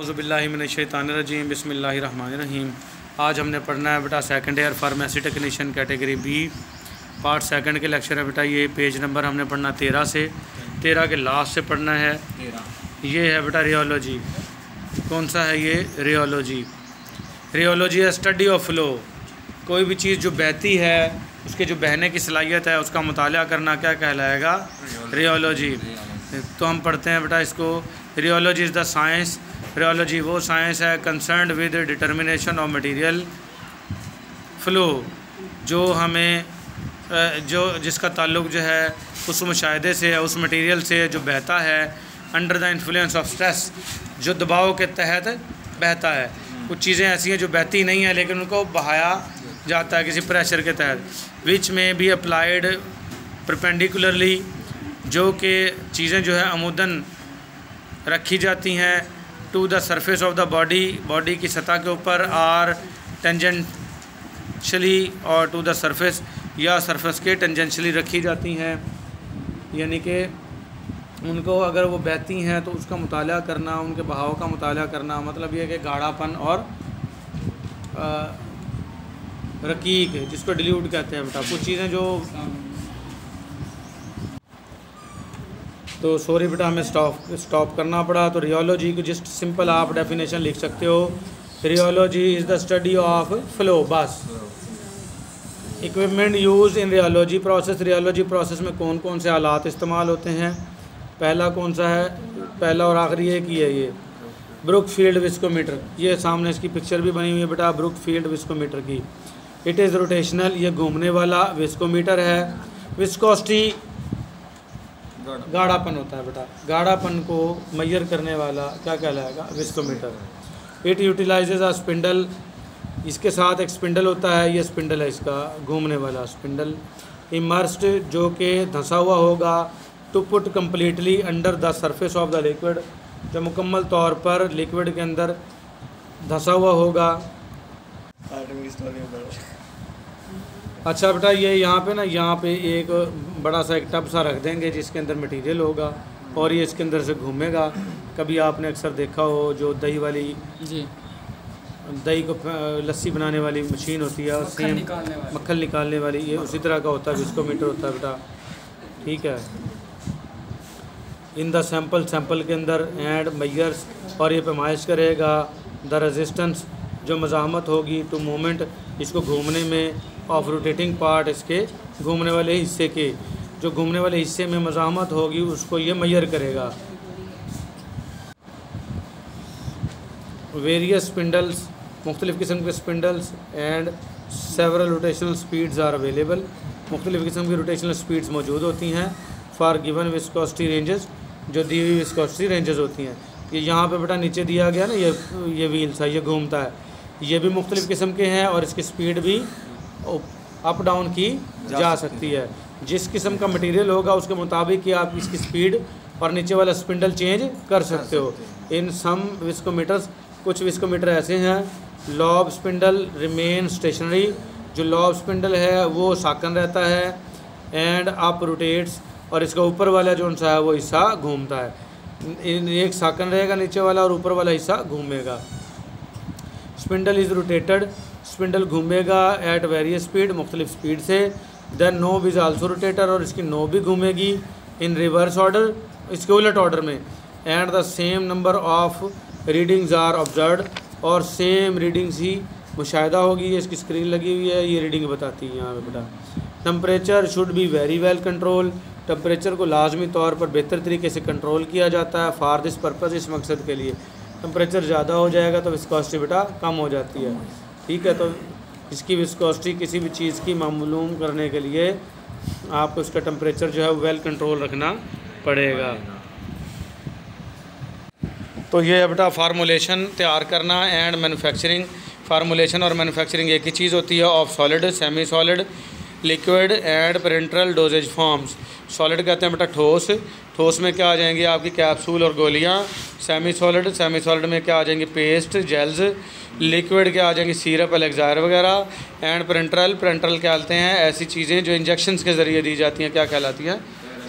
औज़ुबिल्लाहिमिनश्शैतानिर्रजीम बिस्मिल्लाहिर्रहमानिर्रहीम। आज हमने पढ़ना है बेटा second year pharmacy technician category B part second के लेक्चर है बेटा। ये पेज नंबर हमने पढ़ना 13 से 13 के लास्ट से पढ़ना है। ये है बेटा रियोलॉजी। कौन सा है ये? रियोलॉजी। रियोलॉजी है स्टडी ऑफ फ्लो। कोई भी चीज़ जो बहती है उसके जो बहने की सलाहियत है उसका मुताला करना क्या कहलाएगा? रियोलॉजी। तो हम पढ़ते हैं बेटा इसको। Rheology is the science. Rheology वो साइंस है concerned with determination of material flow, जो हमें जिसका ताल्लुक़ जो है उस मुशाहिदे से उस मटेरियल से जो बहता है under the influence of stress, जो दबाव के तहत बहता है। कुछ चीज़ें ऐसी हैं जो बहती नहीं है लेकिन उनको बहाया जाता है किसी प्रेशर के तहत। विच में बी अप्लाइड परपेंडिकुलरली, जो कि चीज़ें जो है अमूदन रखी जाती हैं to the surface of the body, body की सतह के ऊपर, आर टेंजेंशली और टू द सरफेस, या सरफेस के टेंजेंशली रखी जाती हैं। यानी कि उनको अगर वो बहती हैं तो उसका मुताला करना, उनके बहाव का मुताला करना, मतलब ये कि गाढ़ापन और रकीक जिसको डिल्यूट कहते हैं बेटा। कुछ चीज़ें जो तो सॉरी बेटा हमें स्टॉप करना पड़ा। तो रियोलॉजी को जस्ट सिंपल आप डेफिनेशन लिख सकते हो। Rheology is the study of flow, बस। Equipment use in rheology process. Rheology process में कौन कौन से आलात इस्तेमाल होते हैं? पहला कौन सा है? पहला और आखिरी एक ही है ये, ब्रुकफील्ड विस्कोमीटर। ये सामने इसकी पिक्चर भी बनी हुई है बेटा ब्रुकफील्ड विस्कोमीटर की। इट इज़ रोटेशनल, ये घूमने वाला विस्कोमीटर है। विस्कोसिटी गाढ़ापन होता है बेटा, गाढ़ापन को मेजर करने वाला क्या कहलाएगा? Viscometer. It utilises a spindle, इसके साथ एक स्पिंडल होता है, ये स्पिंडल है इसका घूमने वाला स्पिंडल। इमर्स्ड, जो कि धंसा हुआ होगा। To put completely under the surface of the liquid, जो मुकम्मल तौर पर लिक्विड के अंदर धंसा हुआ होगा। अच्छा बेटा ये यहाँ पे एक बड़ा सा एक टब सा रख देंगे जिसके अंदर मटेरियल होगा और ये इसके अंदर से घूमेगा। कभी आपने अक्सर देखा हो जो दही वाली जी दही को लस्सी बनाने वाली मशीन होती है, सेम मक्खन निकालने वाली, ये उसी तरह का होता है, विस्कोमीटर होता है बेटा। ठीक है। इन द सैंपल के अंदर एंड मेजर्स, और ये पैमाइश करेगा द रेजिस्टेंस, जो मज़ाहमत होगी टू मूवमेंट, इसको घूमने में, ऑफ रोटेटिंग पार्ट, इसके घूमने वाले हिस्से के, जो घूमने वाले हिस्से में मज़ाहमत होगी उसको ये मेजर करेगा। वेरियस स्पिंडल्स, मुख्तलिफ़ किस्म के spindles and several rotational speeds are available, मुख्तलिफ़ किस्म की रोटेशनल स्पीड्स मौजूद होती हैं फॉर गिवन विस्कोसिटी रेंजेस, जो दी हुई विस्कोसिटी रेंजेस होती हैं। ये यहाँ पे बेटा नीचे दिया गया ना, ये व्हील्स है, ये घूमता है, ये भी मुख्तलिफ़ किस्म के हैं और इसकी स्पीड भी अप डाउन की जा सकती है। जिस किस्म का मटेरियल होगा उसके मुताबिक ही आप इसकी स्पीड और नीचे वाला स्पिंडल चेंज कर सकते हो। इन सम विस्कोमीटर्स, कुछ विस्कोमीटर ऐसे हैं। लॉब स्पिंडल रिमेन स्टेशनरी, जो लॉब स्पिंडल है वो साकन रहता है। एंड अप रोटेट्स, और इसका ऊपर वाला जो सा है वो हिस्सा घूमता है। एक साकन रहेगा नीचे वाला और ऊपर वाला हिस्सा घूमेगा। स्पिंडल इज़ रोटेटेड, स्पिंडल घूमेगा एट वेरियस स्पीड, मुख्तलिफ स्पीड से। Then knob is also rotator, और इसकी नोब भी घूमेगी इन रिवर्स ऑर्डर, इसके उलट ऑर्डर में। And the same number of readings are observed, और सेम रीडिंग्स ही मुशाहिदा होगी। ये इसकी स्क्रीन लगी हुई है, ये रीडिंग बताती है यहाँ पे बेटा। Temperature should be very well control, temperature को लाजमी तौर पर बेहतर तरीके से कंट्रोल किया जाता है फॉर दिस पर्पज़, इस मकसद के लिए। टेम्परेचर ज़्यादा हो जाएगा तो विस्कोसिटी बेटा कम हो जाती है। ठीक है। तो इसकी विस्कोसिटी किसी भी चीज़ की मालूम करने के लिए आपको उसका टेम्परेचर जो है वेल कंट्रोल रखना पड़ेगा। तो ये है बेटा फार्मूलेशन तैयार करना एंड मैन्युफैक्चरिंग। फार्मूलेशन और मैन्युफैक्चरिंग एक ही चीज़ होती है of solid, semi solid, liquid and parenteral dosage forms. Solid कहते हैं बेटा ठोस, ठोस में क्या आ जाएंगी आपकी कैप्सूल और गोलियाँ। सेमी सॉलिड में क्या आ जाएंगी? Paste, gels. लिक्विड क्या आ जाएंगी? सिरप, एलेक्सायर वगैरह। एंड पेरेंट्रल कहते हैं ऐसी चीज़ें जो इंजेक्शंस के ज़रिए दी जाती हैं, क्या कहलाती हैं?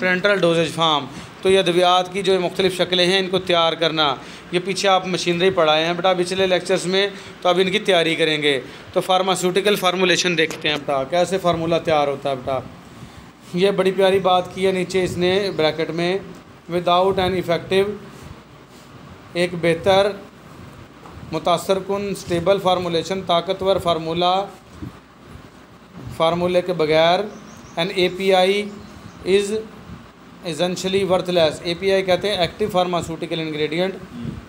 Parenteral doses form. तो ये अद्वियात की जो मुख्तलिफ़ शक्लें हैं इनको तैयार करना, ये पीछे आप मशीनरी पढ़ाए हैं बेटा पिछले लेक्चर्स में, तो अब इनकी तैयारी करेंगे। तो फार्मास्यूटिकल फार्मूलेशन देखते हैं बेटा, कैसे फार्मूला तैयार होता है बेटा। ये बड़ी प्यारी बात की है नीचे इसने ब्रैकेट में, विदाउट एन इफ़ेक्टिव, एक बेहतर मुतासर कुन स्टेबल फार्मूलेशन, ताकतवर फार्मूले के बगैर, an API is essentially worthless. API कहते हैं active pharmaceutical ingredient,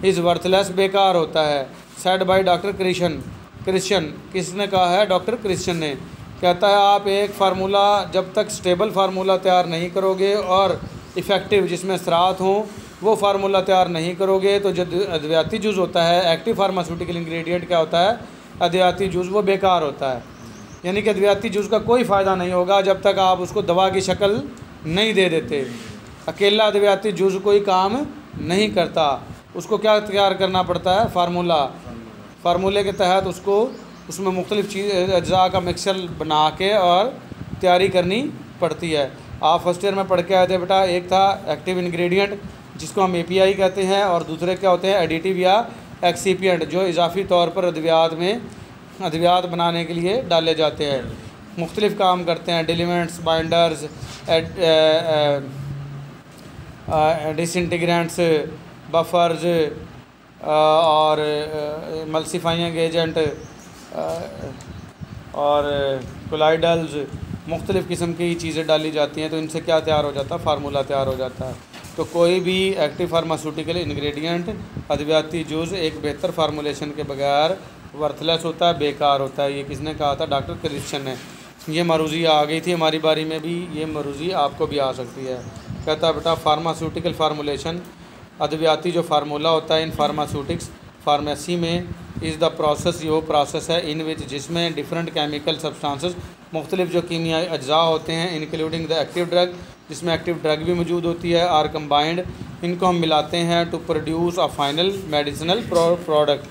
is worthless, बेकार होता है। सेड बाय डॉक्टर क्रिश्चियन, किसने कहा है? डॉक्टर क्रिश्चियन ने। कहता है आप एक फार्मूला जब तक स्टेबल फार्मूला तैयार नहीं करोगे और इफ़ेक्टिव जिसमें असरात हों वो फार्मूला तैयार नहीं करोगे, तो जो अद्वियाती जुज़ होता है, एक्टिव फार्मास्यूटिकल इंग्रेडिएंट क्या होता है? अद्वियाती जुज़, वो बेकार होता है। यानी कि अद्वियाती जुज़ का कोई फ़ायदा नहीं होगा जब तक आप उसको दवा की शक्ल नहीं दे देते। अकेला अद्वियाती जुज़ कोई काम नहीं करता, उसको क्या तैयार करना पड़ता है? फार्मूले के तहत उसको उसमें मुख्तलिफ़ चीज़ अज्जा का मिक्सचर बना के और तैयारी करनी पड़ती है। आप फर्स्ट ईयर में पढ़ के आए थे बेटा, एक था एक्टिव इंग्रेडिएंट जिसको हम API कहते हैं, और दूसरे क्या होते हैं? एडिटिव या एक्सीपिएंट, जो इजाफी तौर पर अद्वियात बनाने के लिए डाले जाते हैं, मुख्तलिफ़ काम करते हैं। डिलीमेंट्स, बाइंडर्स, डिसइंटीग्रेंट्स, बफर्स और मल्सीफाइंग एजेंट और कोलाइडल्स, मुख्तलिफ़ किस्म की चीज़ें डाली जाती हैं। तो इनसे क्या तैयार हो जाता है? फार्मूला तैयार हो जाता है। तो कोई भी एक्टिव फार्मास्यूटिकल इंग्रेडिएंट अद्वियाती जुज़ एक बेहतर फार्मूलेशन के बगैर वर्थलेस होता है, बेकार होता है। ये किसने कहा था? डॉक्टर क्रिश्चियन ने। ये मरूज़ी आ गई थी हमारी बारी में भी, ये मरूज़ी आपको भी आ सकती है। कहता है बेटा फार्मास्यूटिकल फार्मूलेशन, अद्वियाती जो फार्मूला होता है इन फार्मास्यूटिक्स फार्मेसी में, इज़ द प्रोसेस, ये वो प्रोसेस है इन विच जिसमें डिफरेंट केमिकल सब्सटेंसेस, मुख्तलिफ जो कीमियाई अज्जा होते हैं, इंक्लूडिंग द एक्टिव ड्रग, जिसमें एक्टिव ड्रग भी मौजूद होती है, आर कम्बाइंड, इनको हम मिलाते हैं to produce a final medicinal product,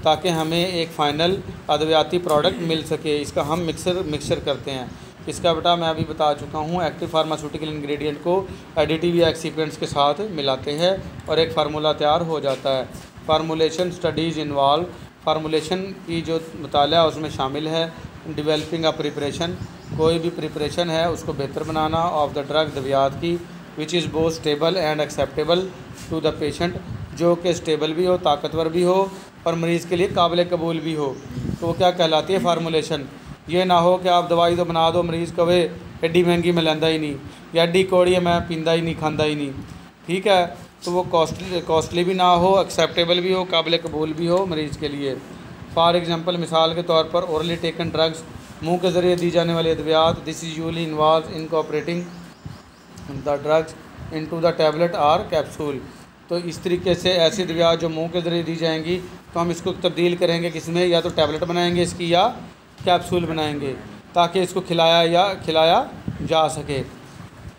ताकि हमें एक फ़ाइनल अद्वियाती प्रोडक्ट मिल सके। इसका हम मिक्सचर करते हैं। इसका बेटा मैं अभी बता चुका हूँ, एक्टिव फार्मास्यूटिकल इंग्रेडिएंट को एडिटिव या एक्सीपिएंट्स के साथ मिलाते हैं और एक फार्मूला तैयार हो जाता है। फार्मूलेशन स्टडीज़ इन्वॉल्व, फार्मूलेशन की जो मुताला उसमें शामिल है डेवलपिंग अ प्रिपरेशन, कोई भी प्रिपरेशन है उसको बेहतर बनाना, ऑफ द ड्रग, दवियात की, which is both stable and acceptable to the patient, जो कि स्टेबल भी हो, ताकतवर भी हो और मरीज़ के लिए काबिल कबूल भी हो। तो वो क्या कहलाती है? फार्मूलेशन। ये ना हो कि आप दवाई तो बना दो, मरीज़ कहे एड्डी महंगी मैं लेंदा ही नहीं, या एड्डी कौड़ी है मैं पींदा ही नहीं, खांदा ही नहीं, ठीक है। तो वो कॉस्टली भी ना हो, एक्सेप्टेबल भी हो, काबिल कबूल भी हो मरीज़ के लिए। फॉर एग्ज़ाम्पल, मिसाल के तौर पर ओरली टेकन ड्रग्स, मुंह के ज़रिए दी जाने वाली अद्वियात, this is usually involve incorporating the drugs into the tablet or capsule. तो इस तरीके से ऐसी अद्वियात जो मुंह के ज़रिए दी जाएंगी, तो हम इसको तब्दील करेंगे किसमें? या तो टैबलेट बनाएंगे इसकी या कैप्सूल बनाएंगे, ताकि इसको खिलाया जा सके।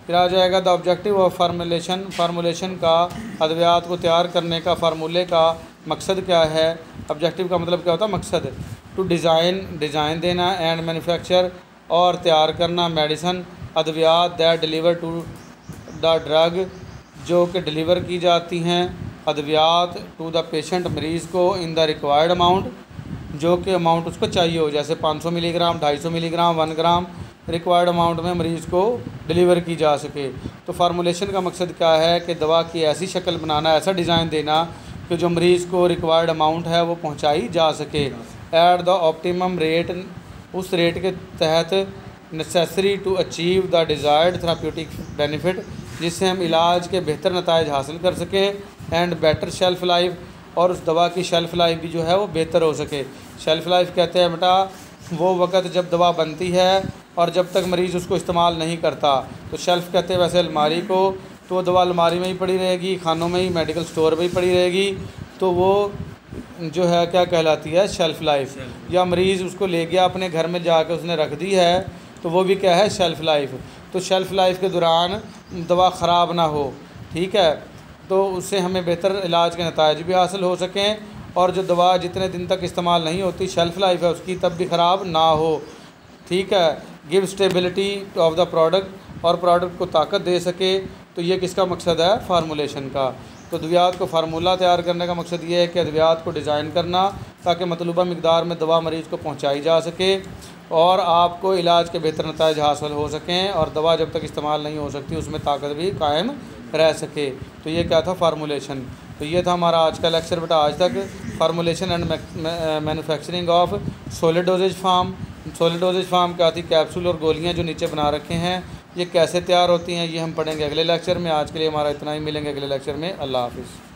फिर आ जाएगा द ऑब्जेक्टिव ऑफ फार्मूलेशन का अद्वियात को तैयार करने का फार्मूले का मकसद क्या है? ऑब्जेक्टिव का मतलब क्या होता है? मकसद। टू डिज़ाइन देना एंड मैन्युफैक्चर, और तैयार करना मेडिसन अद्वियात that deliver to the drug, जो कि डिलीवर की जाती हैं अद्वियात टू द पेशेंट, मरीज़ को, इन द रिक्वायर्ड अमाउंट, जो कि अमाउंट उसको चाहिए हो, जैसे 500 मिलीग्राम, 250 मिलीग्राम, 1 ग्राम, रिक्वायर्ड अमाउंट में मरीज़ को डिलीवर की जा सके। तो फार्मूलेशन का मकसद क्या है? कि दवा की ऐसी शक्ल बनाना, ऐसा डिज़ाइन देना कि जो मरीज़ को रिक्वायर्ड अमाउंट है वो पहुंचाई जा सके एट द ऑप्टिमम रेट, उस रेट के तहत, necessary to achieve the desired therapeutic benefit, जिससे हम इलाज के बेहतर नताइज हासिल कर सकें, एंड बेटर शेल्फ़ लाइफ, और उस दवा की शेल्फ़ लाइफ भी जो है वो बेहतर हो सके। शेल्फ़ लाइफ कहते हैं बेटा वो वक़्त जब दवा बनती है और जब तक मरीज़ उसको इस्तेमाल नहीं करता, तो शेल्फ़ कहते हैं वैसे अलमारी को, तो वो दवा अलमारी में ही पड़ी रहेगी, खानों में ही, मेडिकल स्टोर में ही पड़ी रहेगी, तो वो जो है क्या कहलाती है? Shelf life. या मरीज़ उसको ले गया अपने घर में जाकर उसने रख दी है, तो वो भी क्या है? Shelf life. तो शेल्फ़ लाइफ के दौरान दवा ख़राब ना हो, ठीक है, तो उससे हमें बेहतर इलाज के नताइज भी हासिल हो सकें, और जो दवा जितने दिन तक इस्तेमाल नहीं होती, शेल्फ़ लाइफ है उसकी, तब भी ख़राब ना हो, ठीक है। Give stability of the product, और प्रोडक्ट को ताकत दे सके। तो ये किसका मकसद है? फार्मूलेशन का। तो अद्वियात को फार्मूला तैयार करने का मकसद ये है कि अद्वियात को डिज़ाइन करना ताकि मतलूबा मकदार में दवा मरीज़ को पहुँचाई जा सके और आपको इलाज के बेहतर नताइज हासिल हो सकें और दवा जब तक इस्तेमाल नहीं हो सकती उसमें ताकत भी कायम रह सके। तो ये क्या था, फार्मूलेशन। तो ये था हमारा आज का लेक्चर बेटा। आज तक formulation and manufacturing of solid dosage form. Solid dosage form क्या थी, कैप्सूल और गोलियां जो नीचे बना रखे हैं, ये कैसे तैयार होती हैं ये हम पढ़ेंगे अगले लेक्चर में। आज के लिए हमारा इतना ही, मिलेंगे अगले लेक्चर में। अल्लाह हाफिज़।